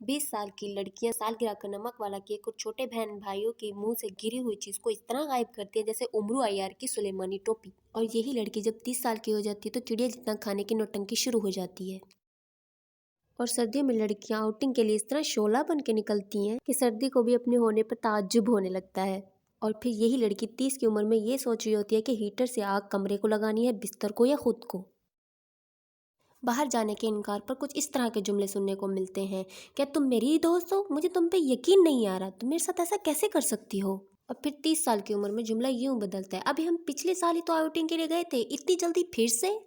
20 साल की लड़कियां सालगिरह का नमक वाला केक और छोटे बहन भाइयों के मुंह से गिरी हुई चीज को इस तरह गायब करती है जैसे उमरू अय्यार की सुलेमानी टोपी। और यही लड़की जब 30 साल की हो जाती है तो चिड़िया जितना खाने की नौटंकी शुरू हो जाती है। और सर्दियों में लड़कियां आउटिंग के लिए इस तरह शोला बन के निकलती हैं कि सर्दी को भी अपने होने पर ताज्जुब होने लगता है। और फिर यही लड़की 30 की उम्र में ये सोच रही होती है कि हीटर से आग कमरे को लगानी है, बिस्तर को या खुद को। बाहर जाने के इनकार पर कुछ इस तरह के जुमले सुनने को मिलते हैं, क्या तुम मेरी दोस्त हो, मुझे तुम पे यकीन नहीं आ रहा, तुम मेरे साथ ऐसा कैसे कर सकती हो। और फिर 30 साल की उम्र में जुमला यूं बदलता है, अभी हम पिछले साल ही तो आउटिंग के लिए गए थे, इतनी जल्दी फिर से।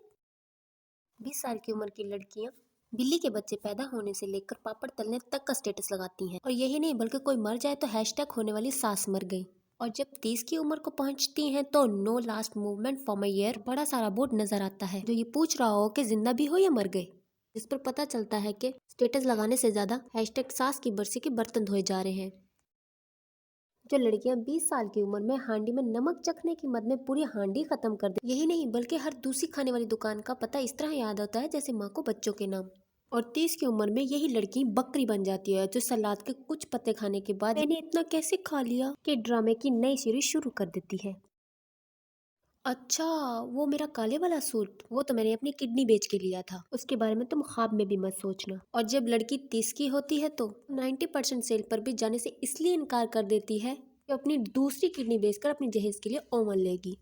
20 साल की उम्र की लड़कियां बिल्ली के बच्चे पैदा होने से लेकर पापड़ तलने तक का स्टेटस लगाती हैं। और यही नहीं बल्कि कोई मर जाए तो हैशटैग होने वाली सास मर गई। और जब 30 की उम्र को पहुंचती हैं तो no last movement for my year बड़ा सारा बोर्ड नजर आता है जो ये पूछ रहा हो कि जिंदा भी हो या मर गए। जिस पर पता चलता है कि स्टेटस लगाने से ज्यादा हैशटैग सास की बरसी के बर्तन धोए जा रहे हैं। जो लड़कियां 20 साल की उम्र में हांडी में नमक चखने की मद में पूरी हांडी खत्म कर दे, यही नहीं बल्कि हर दूसरी खाने वाली दुकान का पता इस तरह याद होता है जैसे माँ को बच्चों के नाम। और 30 की उम्र में यही लड़की बकरी बन जाती है जो सलाद के कुछ पत्ते खाने के बाद मैंने इतना कैसे खा लिया कि ड्रामे की नई सीरीज शुरू कर देती है। अच्छा, वो मेरा काले वाला सूट, वो तो मैंने अपनी किडनी बेच के लिया था, उसके बारे में तुम ख्वाब में भी मत सोचना। और जब लड़की 30 की होती है तो 90% सेल पर भी जाने से इसलिए इनकार कर देती है कि अपनी दूसरी किडनी बेचकर अपनी जहेज के लिए ओवन लेगी।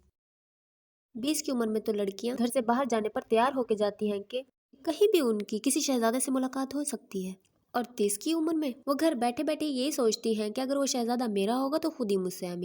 20 की उम्र में तो लड़कियां घर से बाहर जाने पर तैयार होके जाती हैं कि कहीं भी उनकी किसी शहजादे से मुलाकात हो सकती है। और 30 की उम्र में वो घर बैठे बैठे यही सोचती हैं कि अगर वो शहजादा मेरा होगा तो खुद ही मुझसे